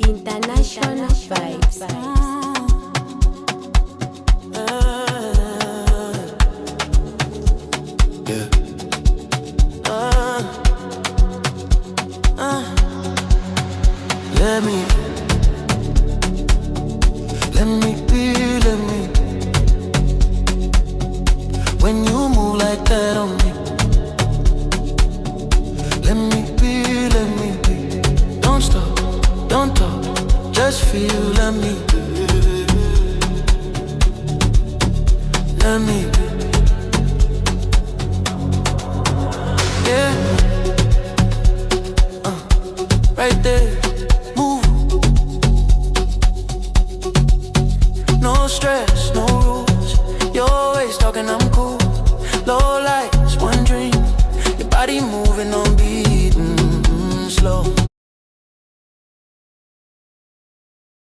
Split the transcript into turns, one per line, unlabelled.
International vibes.
Yeah. Let me be, let me. When you move like that on me, let me be, let me be. Don't stop, don't talk, just feel, let me. Let me be. Yeah. Right there.